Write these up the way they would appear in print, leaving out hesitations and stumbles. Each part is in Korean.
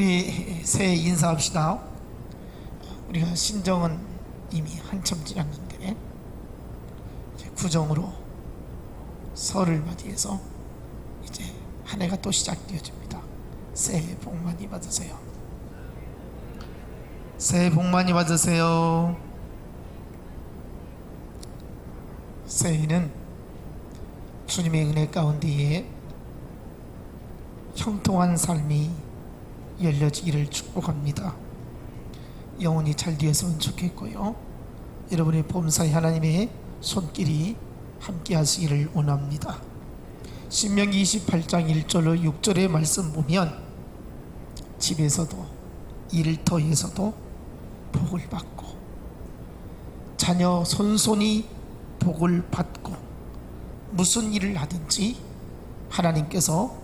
우리 새해 인사합시다. 우리가 신정은 이미 한참 지났는데 이제 구정으로 설을 맞이해서 이제 한 해가 또 시작되어집니다. 새해 복 많이 받으세요. 새해 복 많이 받으세요. 새해는 주님의 은혜 가운데에 형통한 삶이 열려지기를 축복합니다. 영혼이 잘 되었으면 좋겠고요. 여러분의 봄사이 하나님의 손길이 함께 하시기를 원합니다. 신명기 28장 1절로 6절의 말씀 보면 집에서도 일터에서도 복을 받고 자녀 손손이 복을 받고 무슨 일을 하든지 하나님께서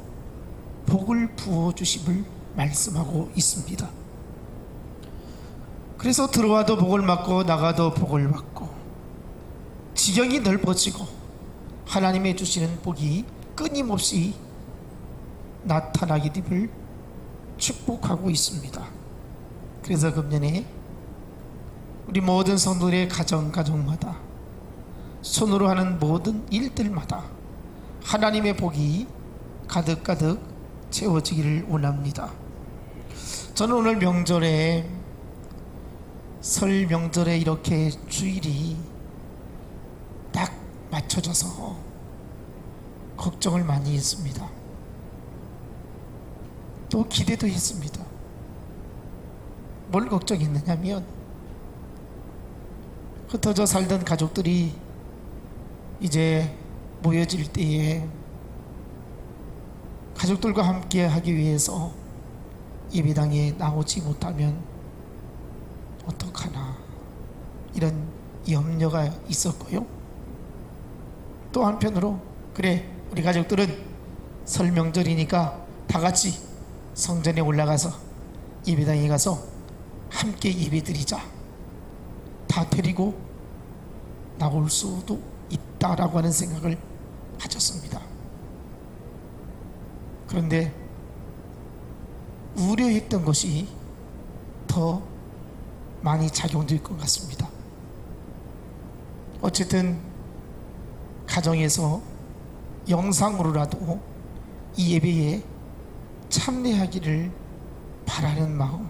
복을 부어주심을 말씀하고 있습니다. 그래서 들어와도 복을 받고 나가도 복을 받고 지경이 넓어지고 하나님의 주시는 복이 끊임없이 나타나게 됨을 축복하고 있습니다. 그래서 금년에 우리 모든 성도들의 가정마다 손으로 하는 모든 일들마다 하나님의 복이 가득가득 채워지기를 원합니다. 저는 오늘 명절에 설 명절에 이렇게 주일이 딱 맞춰져서 걱정을 많이 했습니다. 또 기대도 했습니다. 뭘 걱정했느냐면 흩어져 살던 가족들이 이제 모여질 때에 가족들과 함께 하기 위해서 예배당에 나오지 못하면 어떡하나 이런 염려가 있었고요. 또 한편으로 그래 우리 가족들은 설 명절이니까 다 같이 성전에 올라가서 예배당에 가서 함께 예배드리자. 다 데리고 나올 수도 있다라고 하는 생각을 가졌습니다. 그런데 우려했던 것이 더 많이 작용될 것 같습니다. 어쨌든 가정에서 영상으로라도 이 예배에 참여하기를 바라는 마음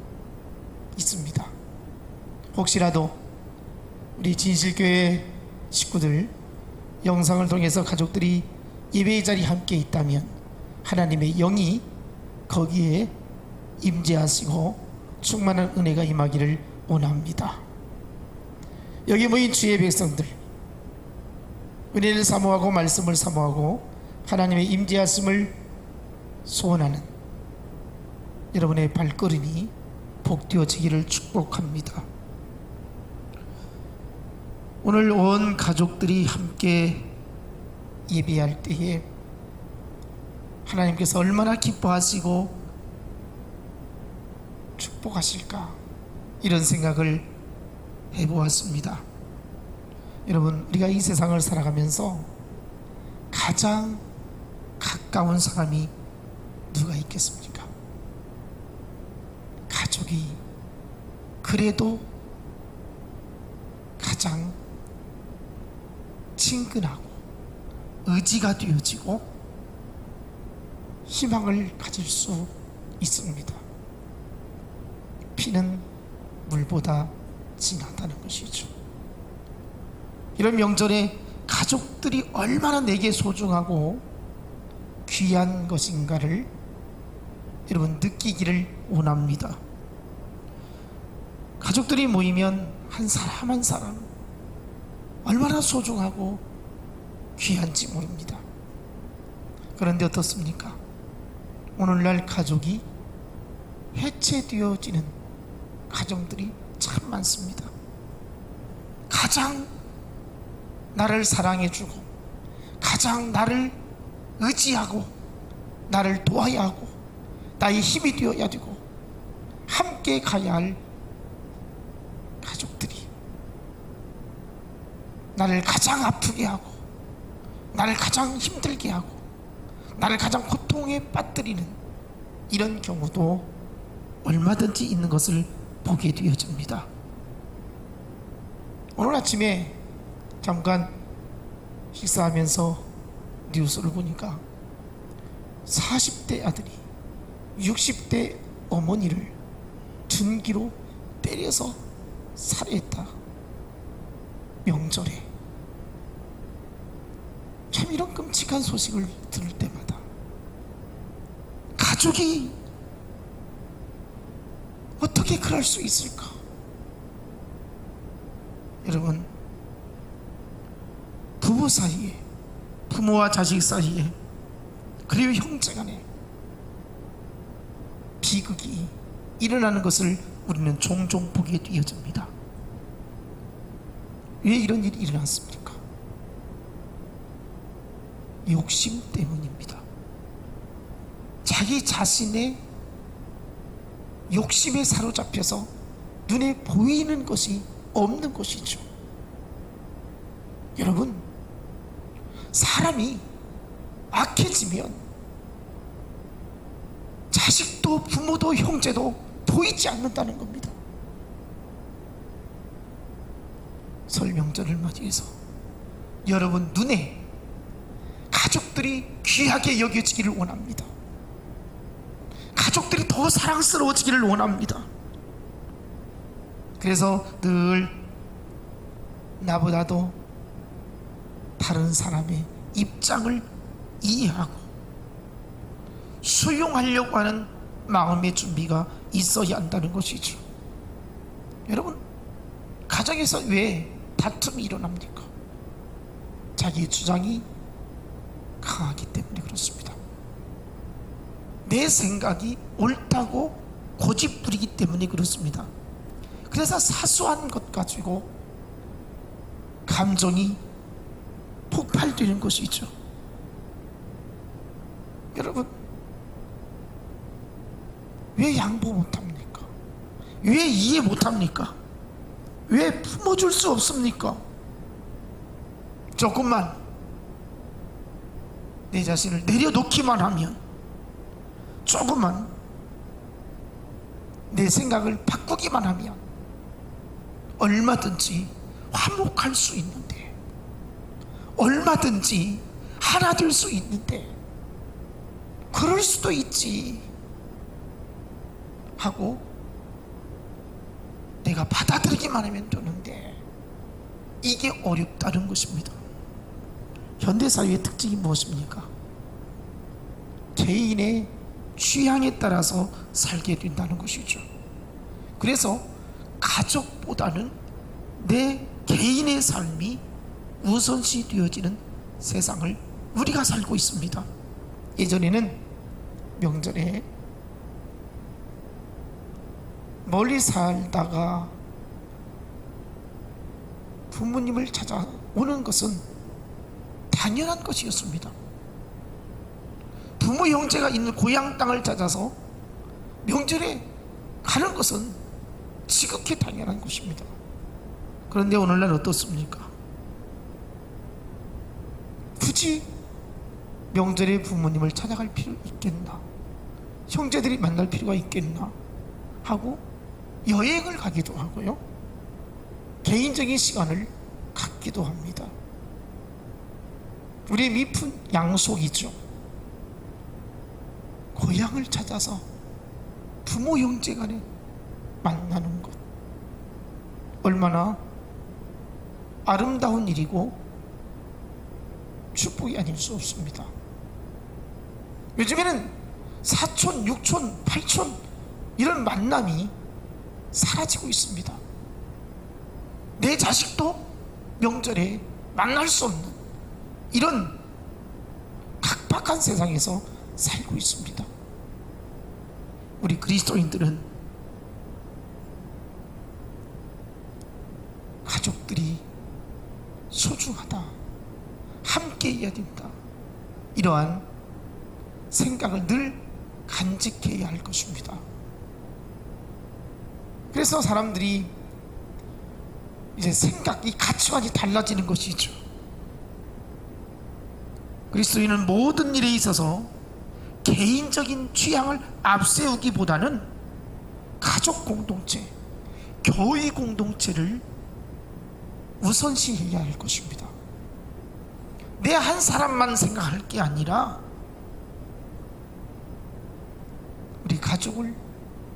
있습니다. 혹시라도 우리 진실교회 식구들 영상을 통해서 가족들이 예배의 자리에 함께 있다면 하나님의 영이 거기에 임재하시고 충만한 은혜가 임하기를 원합니다. 여기 모인 주의 백성들 은혜를 사모하고 말씀을 사모하고 하나님의 임재하심을 소원하는 여러분의 발걸음이 복되어지기를 축복합니다. 오늘 온 가족들이 함께 예배할 때에 하나님께서 얼마나 기뻐하시고 축복하실까 이런 생각을 해보았습니다. 여러분 우리가 이 세상을 살아가면서 가장 가까운 사람이 누가 있겠습니까? 가족이 그래도 가장 친근하고 의지가 되어지고 희망을 가질 수 있습니다. 피는 물보다 진하다는 것이죠. 이런 명절에 가족들이 얼마나 내게 소중하고 귀한 것인가를 여러분 느끼기를 원합니다. 가족들이 모이면 한 사람 한 사람 얼마나 소중하고 귀한지 모릅니다. 그런데 어떻습니까? 오늘날 가족이 해체되어지는 가정들이 참 많습니다. 가장 나를 사랑해주고 가장 나를 의지하고 나를 도와야 하고 나의 힘이 되어야 되고 함께 가야 할 가족들이 나를 가장 아프게 하고 나를 가장 힘들게 하고 나를 가장 고통에 빠뜨리는 이런 경우도 얼마든지 있는 것을 보게 되어집니다. 오늘 아침에 잠깐 식사하면서 뉴스를 보니까 40대 아들이 60대 어머니를 둔기로 때려서 살해했다. 명절에. 참 이런 끔찍한 소식을 들을 때마다 가족이 어떻게 그럴 수 있을까? 여러분, 부부 사이에, 부모와 자식 사이에, 그리고 형제간에 비극이 일어나는 것을 우리는 종종 보게 되어집니다. 왜 이런 일이 일어났습니까? 욕심 때문입니다. 자기 자신의 욕심에 사로잡혀서 눈에 보이는 것이 없는 것이죠. 여러분, 사람이 악해지면 자식도 부모도 형제도 보이지 않는다는 겁니다. 설 명절을 맞이해서 여러분 눈에 가족들이 귀하게 여겨지기를 원합니다. 가족들이 더 사랑스러워지기를 원합니다. 그래서 늘 나보다도 다른 사람의 입장을 이해하고 수용하려고 하는 마음의 준비가 있어야 한다는 것이죠. 여러분, 가정에서 왜 다툼이 일어납니까? 자기의 주장이 강하기 때문에 그렇습니다. 내 생각이 옳다고 고집 부리기 때문에 그렇습니다. 그래서 사소한 것 가지고 감정이 폭발되는 것이죠. 여러분, 왜 양보 못합니까? 왜 이해 못합니까? 왜 품어줄 수 없습니까? 조금만 내 자신을 내려놓기만 하면, 조금만 내 생각을 바꾸기만 하면 얼마든지 화목할 수 있는데, 얼마든지 하나 될 수 있는데, 그럴 수도 있지 하고 내가 받아들이기만 하면 되는데, 이게 어렵다는 것입니다. 현대사회의 특징이 무엇입니까? 개인의 취향에 따라서 살게 된다는 것이죠. 그래서 가족보다는 내 개인의 삶이 우선시 되어지는 세상을 우리가 살고 있습니다. 예전에는 명절에 멀리 살다가 부모님을 찾아오는 것은 당연한 것이었습니다. 부모 형제가 있는 고향 땅을 찾아서 명절에 가는 것은 지극히 당연한 것입니다. 그런데 오늘날 어떻습니까? 굳이 명절에 부모님을 찾아갈 필요 있겠나? 형제들이 만날 필요가 있겠나? 하고 여행을 가기도 하고요, 개인적인 시간을 갖기도 합니다. 우리의 미푼 양속이죠. 고향을 찾아서 부모 형제 간에 만나는 것, 얼마나 아름다운 일이고 축복이 아닐 수 없습니다. 요즘에는 사촌, 육촌, 팔촌 이런 만남이 사라지고 있습니다. 내 자식도 명절에 만날 수 없는 이런 각박한 세상에서 살고 있습니다. 우리 그리스도인들은 가족들이 소중하다, 함께 해야 된다, 이러한 생각을 늘 간직해야 할 것입니다. 그래서 사람들이 이제 생각이, 가치관이 달라지는 것이죠. 그리스도인은 모든 일에 있어서 개인적인 취향을 앞세우기보다는 가족 공동체, 교회 공동체를 우선시해야 할 것입니다. 내 한 사람만 생각할 게 아니라 우리 가족을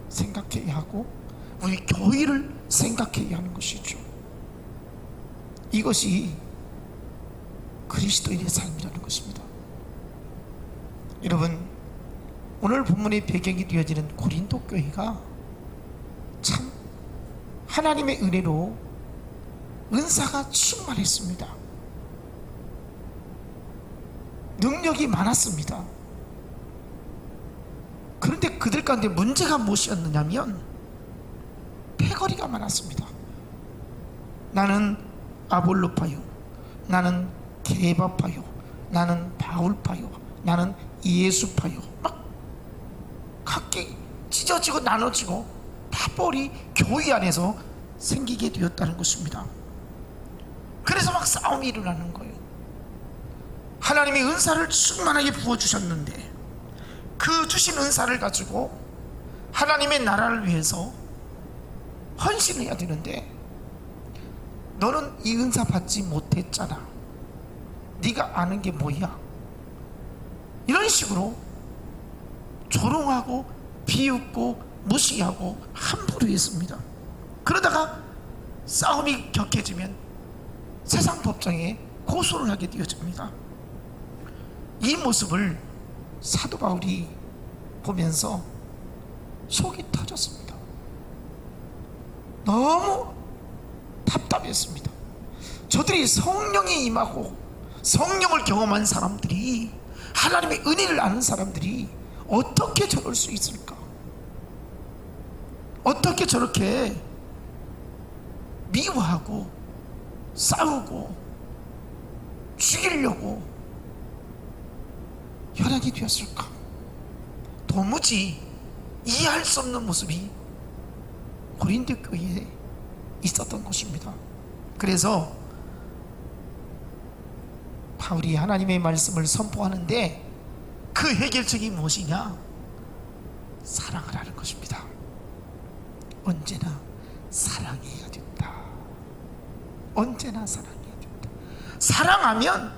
생각해야 하고 우리 교회를 생각해야 하는 것이죠. 이것이 그리스도인의 삶이라는 것입니다. 여러분, 오늘 본문의 배경이 되어지는 고린도 교회가 참 하나님의 은혜로 은사가 충만했습니다. 능력이 많았습니다. 그런데 그들 가운데 문제가 무엇이었느냐면 패거리가 많았습니다. 나는 아볼로파요, 나는 게바파요, 나는 바울파요, 나는 예수파요, 막 각기 찢어지고 나눠지고 파벌이 교회 안에서 생기게 되었다는 것입니다. 그래서 막 싸움이 일어나는 거예요. 하나님이 은사를 충만하게 부어주셨는데 그 주신 은사를 가지고 하나님의 나라를 위해서 헌신해야 되는데 너는 이 은사 받지 못했잖아, 네가 아는 게 뭐야, 이런 식으로 조롱하고 비웃고 무시하고 함부로 했습니다. 그러다가 싸움이 격해지면 세상 법정에 고소를 하게 되어집니다. 이 모습을 사도 바울이 보면서 속이 터졌습니다. 너무 답답했습니다. 저들이 성령이 임하고 성령을 경험한 사람들이, 하나님의 은혜를 아는 사람들이 어떻게 저럴 수 있을까? 어떻게 저렇게 미워하고 싸우고 죽이려고 혈안이 되었을까? 도무지 이해할 수 없는 모습이 고린도 교회에 있었던 것입니다. 그래서 바울이 하나님의 말씀을 선포하는데 그 해결책이 무엇이냐? 사랑을 하는 것입니다. 언제나 사랑해야 된다. 언제나 사랑해야 된다. 사랑하면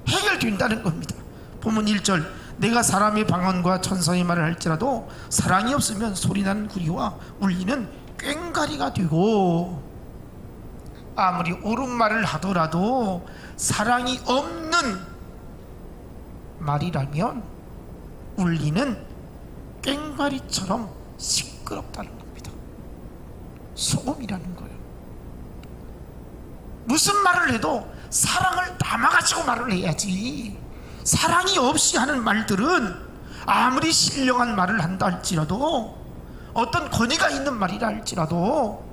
해결된다는 겁니다. 본문 1절, 내가 사람의 방언과 천사의 말을 할지라도 사랑이 없으면 소리나는 구리와 울리는 꽹과리가 되고, 아무리 옳은 말을 하더라도 사랑이 없는 말이라면 울리는 꽹과리처럼 시끄럽다는 겁니다. 소금이라는 거예요. 무슨 말을 해도 사랑을 담아가지고 말을 해야지. 사랑이 없이 하는 말들은 아무리 신령한 말을 한다 할지라도, 어떤 권위가 있는 말이라 할지라도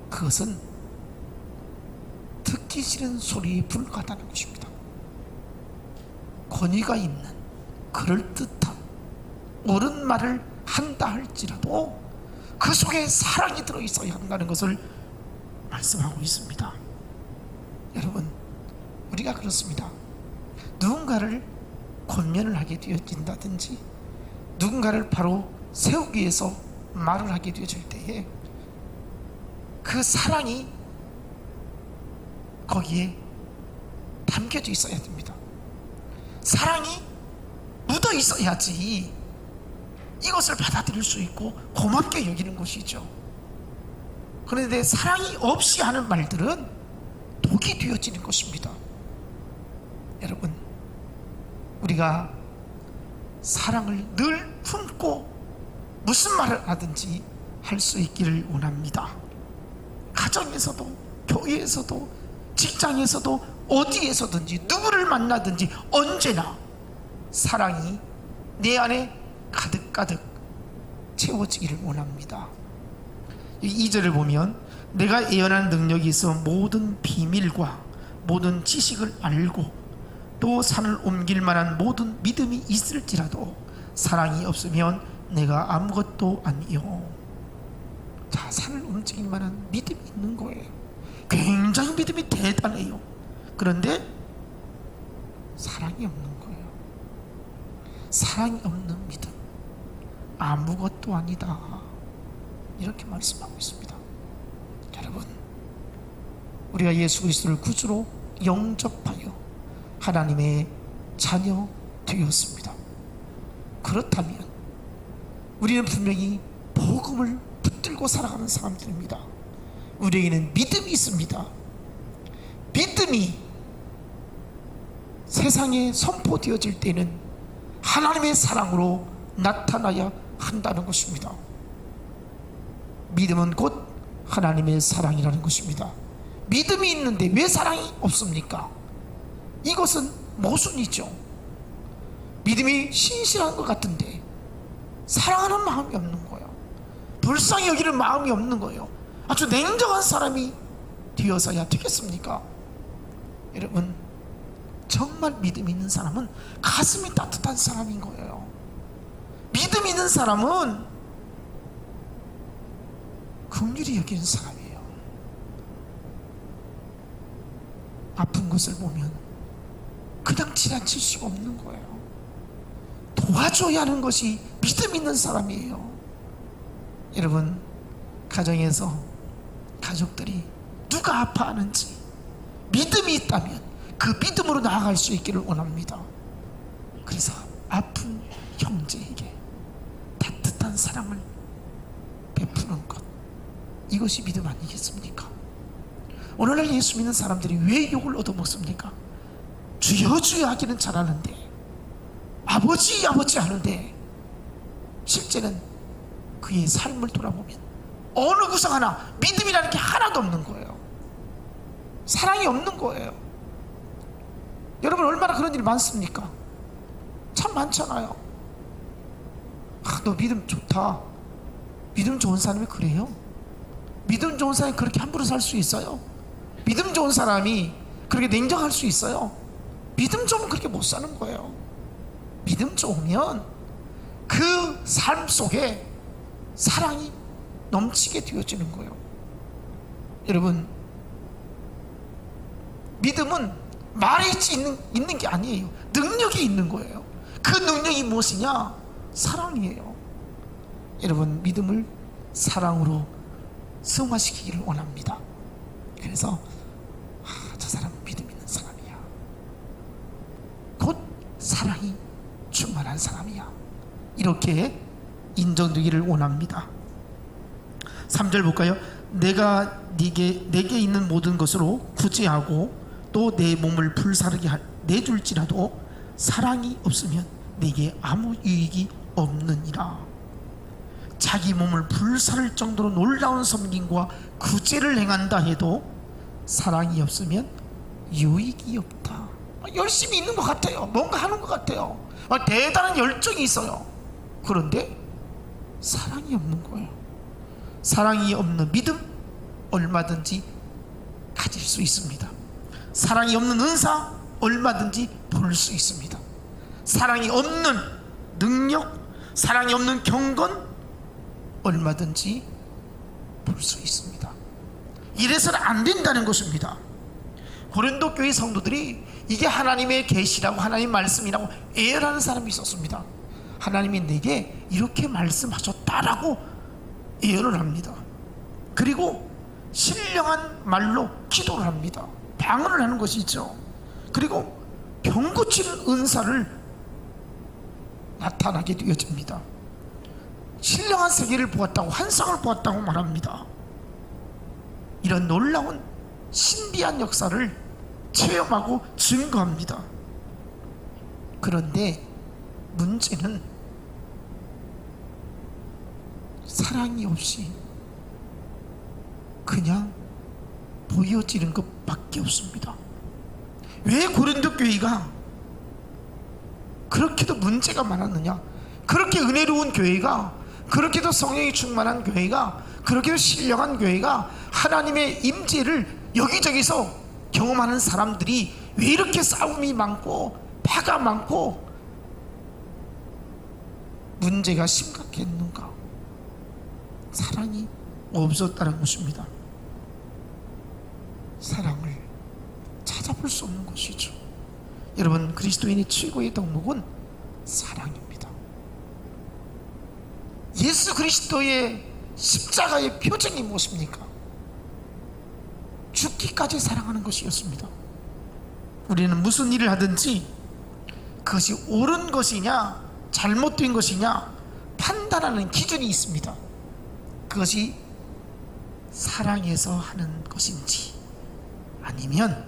그것은 듣기 싫은 소리에 불과하다는 것입니다. 권위가 있는 그럴듯한 옳은 말을 한다 할지라도 그 속에 사랑이 들어있어야 한다는 것을 말씀하고 있습니다. 여러분, 우리가 그렇습니다. 누군가를 권면을 하게 되어진다든지 누군가를 바로 세우기 위해서 말을 하게 되어질 때에 그 사랑이 거기에 담겨져 있어야 됩니다. 사랑이 묻어 있어야지 이것을 받아들일 수 있고 고맙게 여기는 것이죠. 그런데 사랑이 없이 하는 말들은 독이 되어지는 것입니다. 여러분, 우리가 사랑을 늘 품고 무슨 말을 하든지 할 수 있기를 원합니다. 가정에서도 교회에서도 직장에서도 어디에서든지 누구를 만나든지 언제나 사랑이 내 안에 가득가득 채워지기를 원합니다. 2절을 보면 내가 예언하는 능력이 있어 모든 비밀과 모든 지식을 알고 또 산을 옮길 만한 모든 믿음이 있을지라도 사랑이 없으면 내가 아무것도 아니요. 자, 산을 움직일 만한 믿음이 있는 거예요. 굉장히 믿음이 대단해요. 그런데 사랑이 없는 거예요. 사랑이 없는 믿음, 아무것도 아니다. 이렇게 말씀하고 있습니다. 여러분, 우리가 예수 그리스도를 구주로 영접하여 하나님의 자녀 되었습니다. 그렇다면 우리는 분명히 복음을 붙들고 살아가는 사람들입니다. 우리에게는 믿음이 있습니다. 믿음이 세상에 선포되어질 때는 하나님의 사랑으로 나타나야 한다는 것입니다. 믿음은 곧 하나님의 사랑이라는 것입니다. 믿음이 있는데 왜 사랑이 없습니까? 이것은 모순이죠. 믿음이 신실한 것 같은데 사랑하는 마음이 없는 거예요. 불쌍히 여기는 마음이 없는 거예요. 아주 냉정한 사람이 되어서야 되겠습니까? 여러분, 정말 믿음 있는 사람은 가슴이 따뜻한 사람인 거예요. 믿음 있는 사람은 긍휼히 여기는 사람이에요. 아픈 것을 보면 그냥 지나칠 수가 없는 거예요. 도와줘야 하는 것이 믿음 있는 사람이에요. 여러분, 가정에서 가족들이 누가 아파하는지 믿음이 있다면 그 믿음으로 나아갈 수 있기를 원합니다. 그래서 아픈 형제에게 따뜻한 사랑을 베푸는 것, 이것이 믿음 아니겠습니까? 오늘날 예수 믿는 사람들이 왜 욕을 얻어먹습니까? 주여 주여 하기는 잘하는데, 아버지 아버지 하는데 실제는 그의 삶을 돌아보면 어느 구석 하나 믿음이라는 게 하나도 없는 거예요. 사랑이 없는 거예요. 여러분, 얼마나 그런 일이 많습니까? 참 많잖아요. 너 믿음 좋다. 믿음 좋은 사람이 그래요? 믿음 좋은 사람이 그렇게 함부로 살 수 있어요? 믿음 좋은 사람이 그렇게 냉정할 수 있어요? 믿음 좋으면 그렇게 못 사는 거예요. 믿음 좋으면 그 삶 속에 사랑이 넘치게 되어지는 거예요. 여러분, 믿음은 말에 있는 게 아니에요. 능력이 있는 거예요. 그 능력이 무엇이냐? 사랑이에요. 여러분, 믿음을 사랑으로 승화시키기를 원합니다. 그래서 저 사람은 믿음 있는 사람이야, 곧 사랑이 충만한 사람이야, 이렇게 인정되기를 원합니다. 3절 볼까요? 내가 내게 있는 모든 것으로 구제하고 또 내 몸을 불사르게 내줄지라도 사랑이 없으면 내게 아무 유익이 없느니라. 자기 몸을 불사를 정도로 놀라운 섬김과 구제를 행한다 해도 사랑이 없으면 유익이 없다. 열심히 있는 것 같아요. 뭔가 하는 것 같아요. 대단한 열정이 있어요. 그런데 사랑이 없는 거예요. 사랑이 없는 믿음 얼마든지 가질 수 있습니다. 사랑이 없는 은사 얼마든지 볼 수 있습니다. 사랑이 없는 능력, 사랑이 없는 경건 얼마든지 볼 수 있습니다. 이래서는 안 된다는 것입니다. 고린도 교회 성도들이 이게 하나님의 계시라고, 하나님 말씀이라고 애열하는 사람이 있었습니다. 하나님이 내게 이렇게 말씀하셨다라고 애열을 합니다. 그리고 신령한 말로 기도를 합니다. 방언을 하는 것이죠. 그리고 병 고치는 은사를 나타나게 되어집니다. 신령한 세계를 보았다고, 환상을 보았다고 말합니다. 이런 놀라운 신비한 역사를 체험하고 증거합니다. 그런데 문제는 사랑이 없이 그냥 보여지는 것밖에 없습니다. 왜 고린도 교회가 그렇게도 문제가 많았느냐? 그렇게 은혜로운 교회가, 그렇게도 성령이 충만한 교회가, 그렇게도 신령한 교회가 하나님의 임재를 여기저기서 경험하는 사람들이 왜 이렇게 싸움이 많고 파가 많고 문제가 심각했는가? 사랑이 없었다는 것입니다. 사랑을 찾아볼 수 없는 것이죠. 여러분, 그리스도인의 최고의 덕목은 사랑입니다. 예수 그리스도의 십자가의 표징이 무엇입니까? 죽기까지 사랑하는 것이었습니다. 우리는 무슨 일을 하든지 그것이 옳은 것이냐 잘못된 것이냐 판단하는 기준이 있습니다. 그것이 사랑해서 하는 것인지 아니면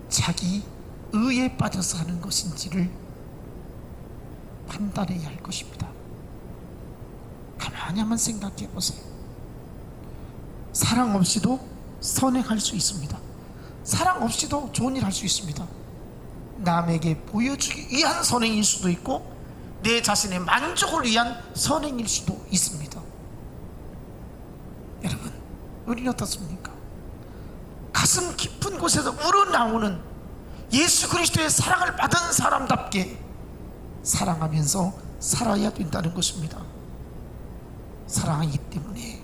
자기 의에 빠져서 하는 것인지를 판단해야 할 것입니다. 가만히 한번 생각해 보세요. 사랑 없이도 선행할 수 있습니다. 사랑 없이도 좋은 일 할 수 있습니다. 남에게 보여주기 위한 선행일 수도 있고 내 자신의 만족을 위한 선행일 수도 있습니다. 여러분, 우리는 어떻습니까? 가슴 깊은 곳에서 우러나오는 예수 그리스도의 사랑을 받은 사람답게 사랑하면서 살아야 된다는 것입니다. 사랑하기 때문에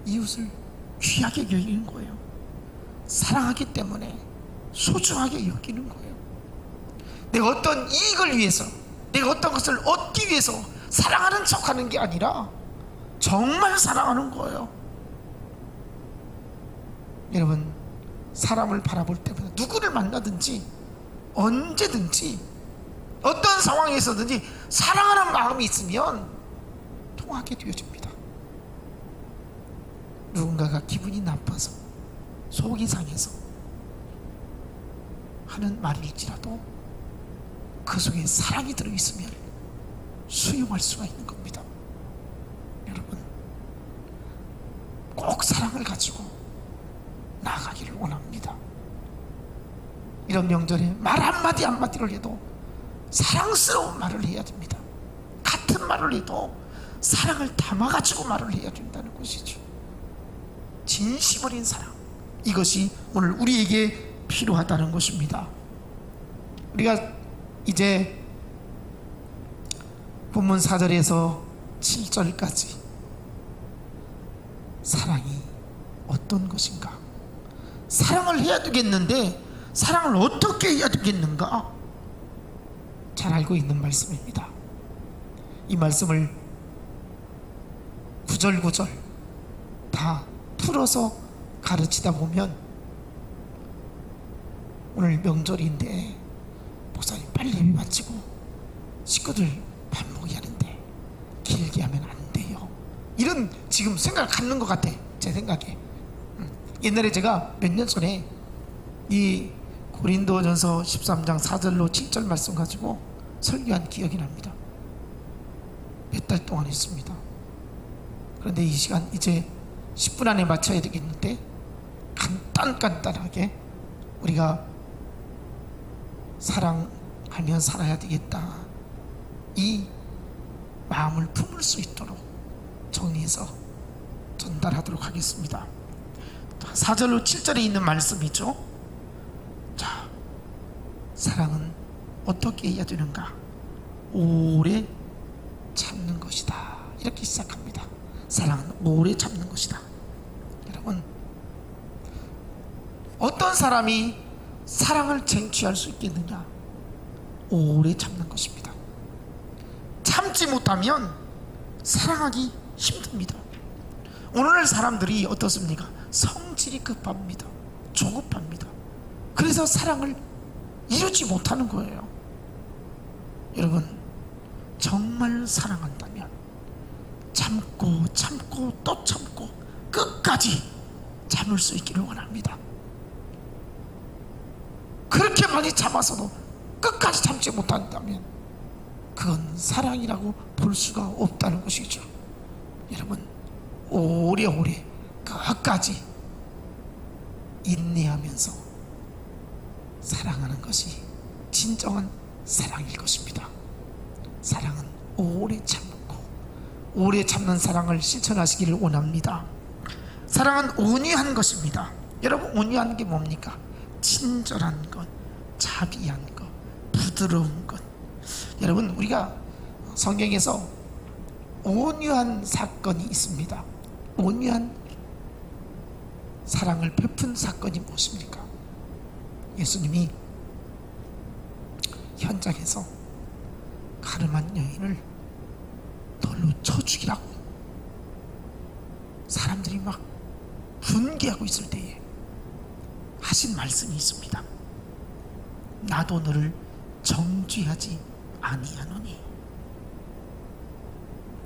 이웃을 귀하게 여기는 거예요. 사랑하기 때문에 소중하게 여기는 거예요. 내가 어떤 이익을 위해서, 내가 어떤 것을 얻기 위해서 사랑하는 척하는 게 아니라 정말 사랑하는 거예요. 여러분, 사람을 바라볼 때마다 누구를 만나든지 언제든지 어떤 상황에서든지 사랑하는 마음이 있으면 통하게 되어집니다. 누군가가 기분이 나빠서 속이 상해서 하는 말일지라도 그 속에 사랑이 들어있으면 수용할 수가 있는 겁니다. 여러분, 꼭 사랑을 가지고 나아가기를 원합니다. 이런 명절에 말 한마디 한마디를 해도 사랑스러운 말을 해야 됩니다. 같은 말을 해도 사랑을 담아가지고 말을 해야 된다는 것이죠. 진심 어린 사랑, 이것이 오늘 우리에게 필요하다는 것입니다. 우리가 이제 본문 4절에서 7절까지 사랑이 어떤 것인가, 사랑을 해야 되겠는데 사랑을 어떻게 해야 되겠는가 잘 알고 있는 말씀입니다. 이 말씀을 구절구절 다 풀어서 가르치다 보면 오늘 명절인데 목사님 빨리 예배 마치고 식구들 밥 먹이 하는데 길게 하면 안 돼요, 이런 지금 생각을 갖는 것 같아. 제 생각에 옛날에 제가 몇 년 전에 이 고린도전서 13장 4절로 7절 말씀 가지고 설교한 기억이 납니다. 몇 달 동안 했습니다. 그런데 이 시간 이제 10분 안에 마쳐야 되겠는데 간단하게 우리가 사랑하면 살아야 되겠다, 이 마음을 품을 수 있도록 정리해서 전달하도록 하겠습니다. 4절로 7절에 있는 말씀이죠. 자, 사랑은 어떻게 해야 되는가? 오래 참는 것이다, 이렇게 시작합니다. 사랑은 오래 참는 것이다. 여러분, 어떤 사람이 사랑을 쟁취할 수 있겠느냐? 오래 참는 것입니다. 참지 못하면 사랑하기 힘듭니다. 오늘날 사람들이 어떻습니까? 성질이 급합니다. 조급합니다. 그래서 사랑을 이루지 못하는 거예요. 여러분, 정말 사랑한다면 참고 참고 또 참고 끝까지 참을 수 있기를 원합니다. 그렇게 많이 참아서도 끝까지 참지 못한다면 그건 사랑이라고 볼 수가 없다는 것이죠. 여러분, 오래오래 끝까지 인내하면서 사랑하는 것이 진정한 사랑일 것입니다. 사랑은 오래 참고 오래 참는 사랑을 실천하시기를 원합니다. 사랑은 온유한 것입니다. 여러분, 온유한 게 뭡니까? 친절한 것, 자비한 것, 부드러운 것. 여러분, 우리가 성경에서 온유한 사건이 있습니다. 온유한 사랑을 베푼 사건이 무엇입니까? 예수님이 현장에서 가늠한 여인을 돌로 쳐 죽이라고 사람들이 막 분개하고 있을 때에 하신 말씀이 있습니다. 나도 너를 정죄하지 아니하노니,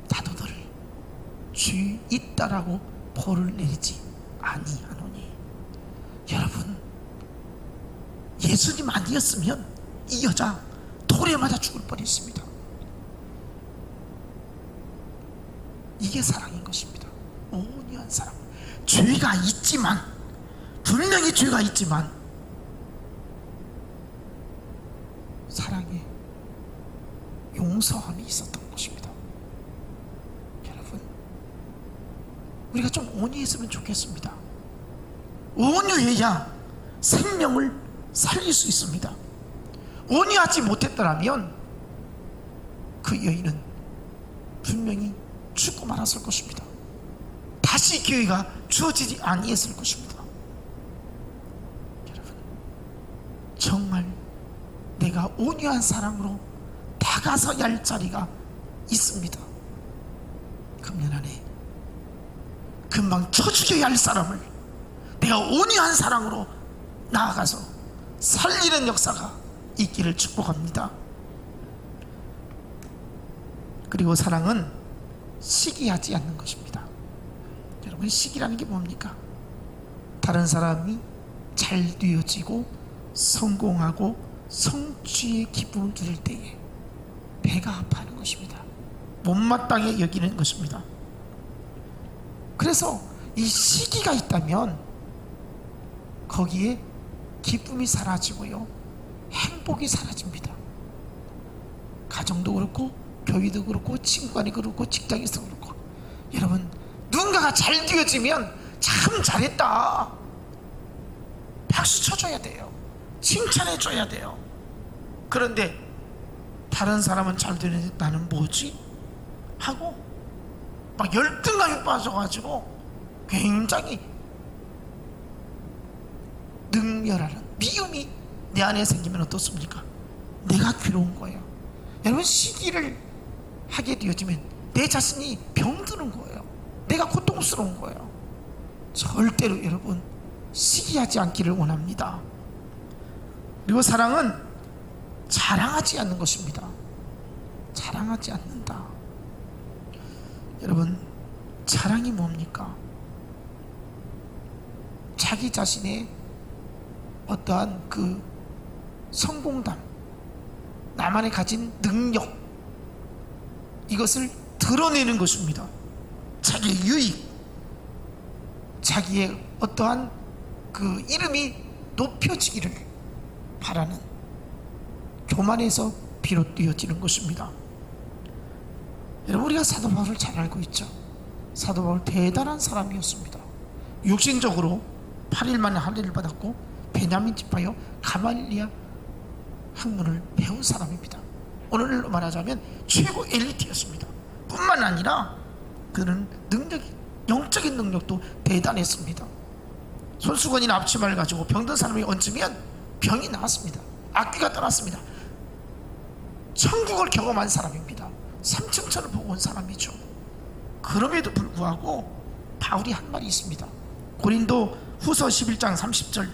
나도 너를 죄 있다라고 벌을 내리지 아니하노니. 여러분, 예수님 아니었으면 이 여자 돌에 맞아 죽을 뻔했습니다. 이게 사랑인 것입니다. 온유한 사랑. 죄가 있지만, 분명히 죄가 있지만 사랑에 용서함이 있었던 것입니다. 여러분, 우리가 좀 온유했으면 좋겠습니다. 온유해야 생명을 살릴 수 있습니다. 온유하지 못했더라면 그 여인은 분명히 죽고 말았을 것입니다. 다시 기회가 주어지지 아니했을 것입니다. 여러분, 정말 내가 온유한 사랑으로 다가서야 할 자리가 있습니다. 금년 안에 금방 쳐 죽여야 할 사람을 내가 온유한 사랑으로 나아가서 살리는 역사가 있기를 축복합니다. 그리고 사랑은 시기하지 않는 것입니다. 여러분, 시기라는 게 뭡니까? 다른 사람이 잘 되어지고 성공하고 성취의 기쁨을 누릴 때에 배가 아파하는 것입니다. 못마땅해 여기는 것입니다. 그래서 이 시기가 있다면 거기에 기쁨이 사라지고요, 행복이 사라집니다. 가정도 그렇고 교회도 그렇고 친구간이 그렇고 직장에서 그렇고. 여러분, 누군가가 잘 되어지면 참 잘했다 박수 쳐줘야 돼요. 칭찬해줘야 돼요. 그런데 다른 사람은 잘 되는데 나는 뭐지? 하고 막 열등감이 빠져가지고 굉장히 능멸하는 미움이 내 안에 생기면 어떻습니까? 내가 괴로운 거예요. 여러분, 시기를 하게 되어지면 내 자신이 병드는 거예요. 내가 고통스러운 거예요. 절대로 여러분, 시기하지 않기를 원합니다. 그리고 사랑은 자랑하지 않는 것입니다. 자랑하지 않는다. 여러분, 자랑이 뭡니까? 자기 자신의 어떠한 그 성공담, 나만의 가진 능력, 이것을 드러내는 것입니다. 자기의 유익, 자기의 어떠한 그 이름이 높여지기를 바라는 교만에서 비롯되어지는 것입니다. 여러분, 우리가 사도 바울을 잘 알고 있죠. 사도 바울 대단한 사람이었습니다. 육신적으로 8일 만에 할례를 받았고 베냐민 지파요 가말리아 학문을 배운 사람입니다. 오늘로 말하자면 최고 엘리트였습니다. 뿐만 아니라 그는 능력이, 영적인 능력도 대단했습니다. 손수건이나 앞치마를 가지고 병든 사람이 얹으면 병이 나았습니다. 악귀가 떠났습니다. 천국을 경험한 사람입니다. 삼층천을 보고 온 사람이죠. 그럼에도 불구하고 바울이 한 말이 있습니다. 고린도 후서 11장 30절,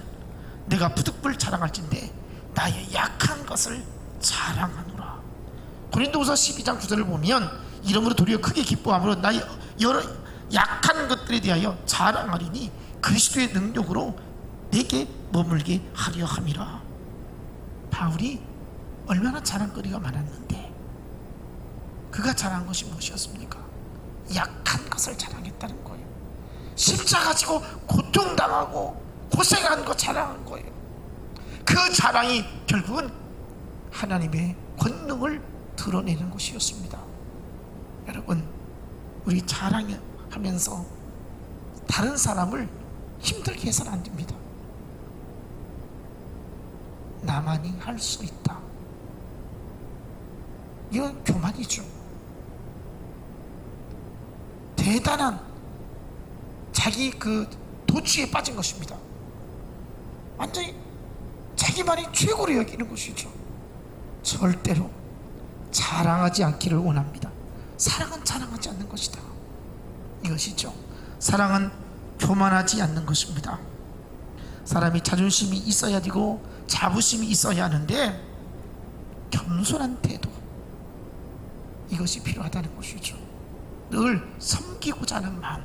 내가 부득불 자랑할진대 나의 약한 것을 자랑하노라. 고린도후서 12장 9절을 보면 이러므로 도리어 크게 기뻐함으로 나의 여러 약한 것들에 대하여 자랑하리니 그리스도의 능력으로 내게 머물게 하려 함이라. 바울이 얼마나 자랑거리가 많았는데 그가 자랑한 것이 무엇이었습니까? 약한 것을 자랑했다는 거예요. 십자가 지고 고통당하고 고생한 거 자랑한 거예요. 그 자랑이 결국은 하나님의 권능을 드러내는 것이었습니다. 여러분, 우리 자랑하면서 다른 사람을 힘들게 해서는 안 됩니다. 나만이 할 수 있다. 이건 교만이죠. 대단한 자기 그 도취에 빠진 것입니다. 완전히 자기만이 최고로 여기는 것이죠. 절대로 자랑하지 않기를 원합니다. 사랑은 자랑하지 않는 것이다. 이것이죠. 사랑은 교만하지 않는 것입니다. 사람이 자존심이 있어야 되고 자부심이 있어야 하는데 겸손한 태도, 이것이 필요하다는 것이죠. 늘 섬기고자 하는 마음,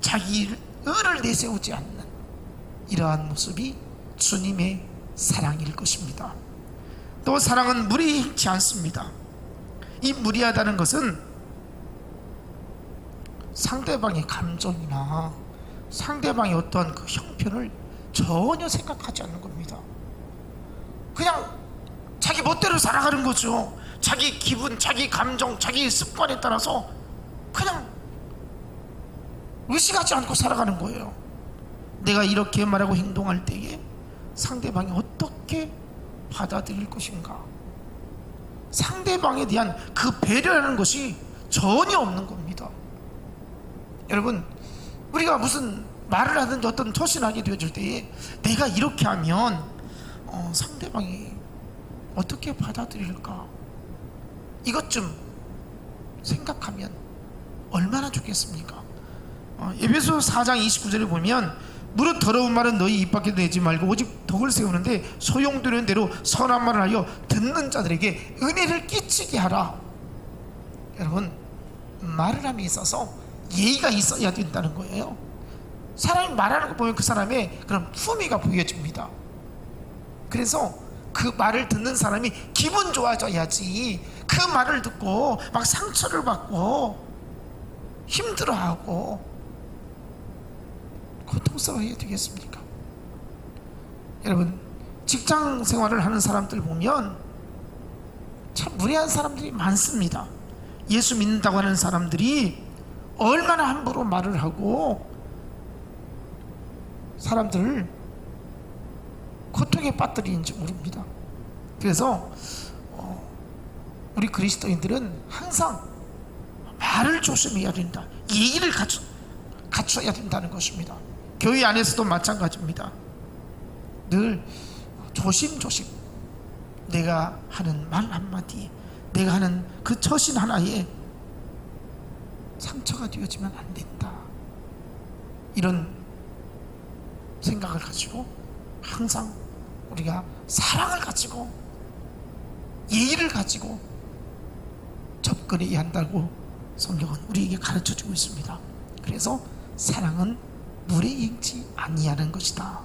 자기를 내세우지 않는 이러한 모습이 주님의 사랑일 것입니다. 또 사랑은 무리하지 않습니다. 이 무리하다는 것은 상대방의 감정이나 상대방의 어떠한 그 형편을 전혀 생각하지 않는 겁니다. 그냥 자기 멋대로 살아가는 거죠. 자기 기분, 자기 감정, 자기 습관에 따라서 그냥 의식하지 않고 살아가는 거예요. 내가 이렇게 말하고 행동할 때에 상대방이 어떻게 받아들일 것인가, 상대방에 대한 그 배려라는 것이 전혀 없는 겁니다. 여러분, 우리가 무슨 말을 하든지 어떤 처신하게 되어질 때에 내가 이렇게 하면 상대방이 어떻게 받아들일까, 이것 좀 생각하면 얼마나 좋겠습니까? 에베소 4장 29절에 보면 무릇 더러운 말은 너희 입 밖에 내지 말고 오직 덕을 세우는데 소용되는 대로 선한 말을 하여 듣는 자들에게 은혜를 끼치게 하라. 여러분, 말을 함에 있어서 예의가 있어야 된다는 거예요. 사람이 말하는 거 보면 그 사람의 그런 품위가 보여집니다. 그래서 그 말을 듣는 사람이 기분 좋아져야지 그 말을 듣고 막 상처를 받고 힘들어하고 고통스러워야 되겠습니까? 여러분, 직장 생활을 하는 사람들 보면 참 무례한 사람들이 많습니다. 예수 믿는다고 하는 사람들이 얼마나 함부로 말을 하고 사람들을 고통에 빠뜨리는지 모릅니다. 그래서 우리 그리스도인들은 항상 말을 조심해야 된다, 예의를 갖춰야 된다는 것입니다. 교회 안에서도 마찬가지입니다. 늘 조심조심 내가 하는 말 한마디, 내가 하는 그 처신 하나에 상처가 되어지면 안 된다, 이런 생각을 가지고 항상 우리가 사랑을 가지고 예의를 가지고 접근해야 한다고 성경은 우리에게 가르쳐주고 있습니다. 그래서 사랑은 무례행치 아니하는 것이다.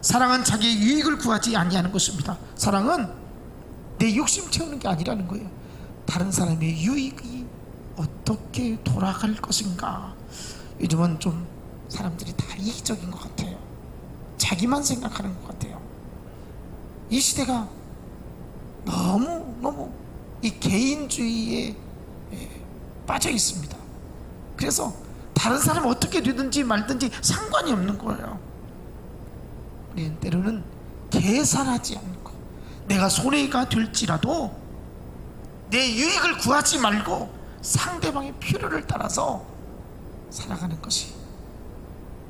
사랑은 자기의 유익을 구하지 아니하는 것입니다. 사랑은 내 욕심 채우는 게 아니라는 거예요. 다른 사람의 유익이 어떻게 돌아갈 것인가. 요즘은 좀 사람들이 다 이기적인 것 같아요. 자기만 생각하는 것 같아요. 이 시대가 너무 이 개인주의에 빠져 있습니다. 그래서 다른 사람 어떻게 되든지 말든지 상관이 없는 거예요. 우리는 때로는 계산하지 않고 내가 손해가 될지라도 내 유익을 구하지 말고 상대방의 필요를 따라서 살아가는 것이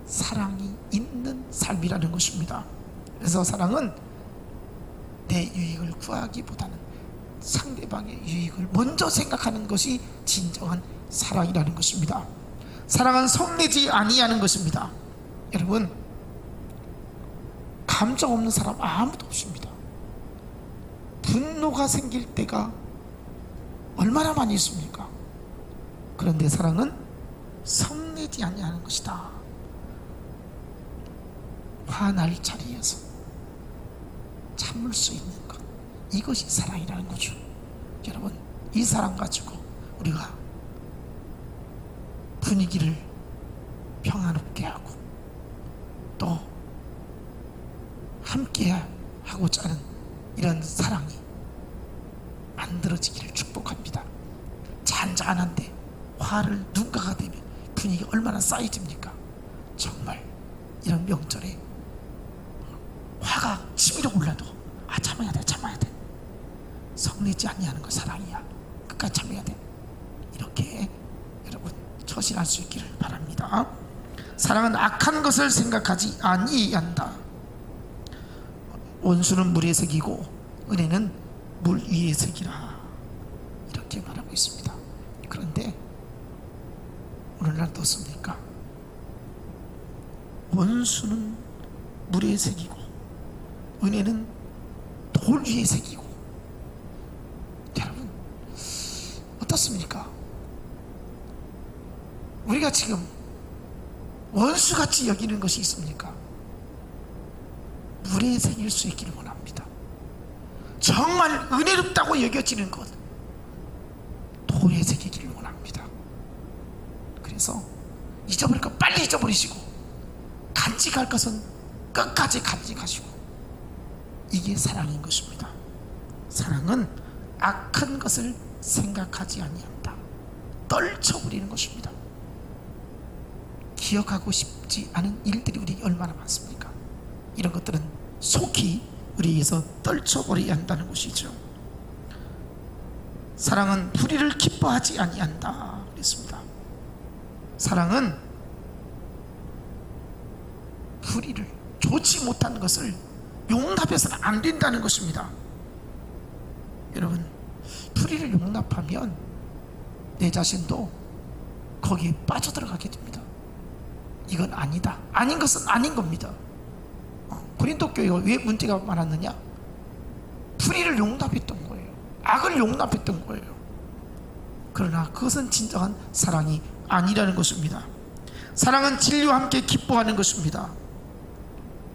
사랑이 있는 삶이라는 것입니다. 그래서 사랑은 내 유익을 구하기보다는 상대방의 유익을 먼저 생각하는 것이 진정한 사랑이라는 것입니다. 사랑은 성내지 아니하는 것입니다. 여러분, 감정 없는 사람 아무도 없습니다. 분노가 생길 때가 얼마나 많이 있습니까? 그런데 사랑은 성내지 아니하는 것이다. 화날 자리에서 참을 수 있는 것, 이것이 사랑이라는 거죠. 여러분, 이 사랑 가지고 우리가 분위기를 평화롭게 하고 또 함께 하고자 하는 이런 사랑이 만들어지기를 축복합니다. 잔잔한데 화를 누군가가 되면 분위기가 얼마나 쌓여집니까? 정말 이런 명절에 화가 치밀어 올라도 참아야 돼, 참아야 돼. 성내지 아니하는 거 사랑이야. 끝까지 참아야 돼. 이렇게 여러분 처신할 수 있기를 바랍니다. 사랑은 악한 것을 생각하지 아니한다. 원수는 물에 새기고 은혜는 물 위에 새기라 이렇게 말하고 있습니다. 그런데 오늘날 어떻습니까? 원수는 물에 새기고 은혜는 돌 위에 새기고. 여러분 어떻습니까? 우리가 지금 원수같이 여기는 것이 있습니까? 물에 새길 수 있기를 원합니다. 정말 은혜롭다고 여겨지는 것 돌에 새기기를 원합니다. 그래서 잊어버릴 것 빨리 잊어버리시고 간직할 것은 끝까지 간직하시고, 이게 사랑인 것입니다. 사랑은 악한 것을 생각하지 아니한다. 떨쳐버리는 것입니다. 기억하고 싶지 않은 일들이 우리 얼마나 많습니까? 이런 것들은 속히 우리에게서 떨쳐버려야 한다는 것이죠. 사랑은 불의를 기뻐하지 아니한다 그랬습니다. 사랑은 불의를, 좋지 못한 것을 용납해서는 안 된다는 것입니다. 여러분, 불의를 용납하면 내 자신도 거기에 빠져들어가게 됩니다. 이건 아니다, 아닌 것은 아닌 겁니다. 고린도 교회가 왜 문제가 많았느냐? 불의를 용납했던 거예요. 악을 용납했던 거예요. 그러나 그것은 진정한 사랑이 아니라는 것입니다. 사랑은 진리와 함께 기뻐하는 것입니다.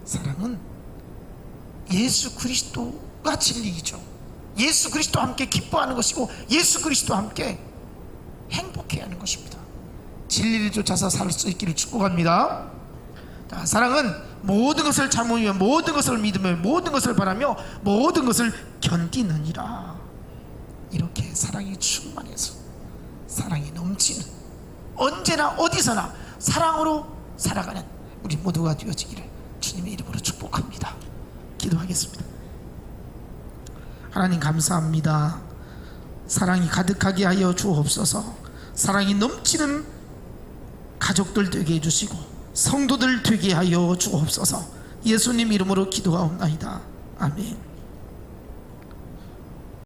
사랑은 예수 그리스도가 진리이죠. 예수 그리스도와 함께 기뻐하는 것이고 예수 그리스도와 함께 행복해야 하는 것입니다. 진리를 쫓아서 살 수 있기를 축복합니다. 자, 사랑은 모든 것을 참으며 모든 것을 믿으며 모든 것을 바라며 모든 것을 견디느니라. 이렇게 사랑이 충만해서 사랑이 넘치는, 언제나 어디서나 사랑으로 살아가는 우리 모두가 되어지기를 주님의 이름으로 축복합니다. 기도하겠습니다. 하나님 감사합니다. 사랑이 가득하게 하여 주옵소서. 사랑이 넘치는 가족들 되게 해주시고 성도들 되게 하여 주옵소서. 예수님 이름으로 기도하옵나이다. 아멘.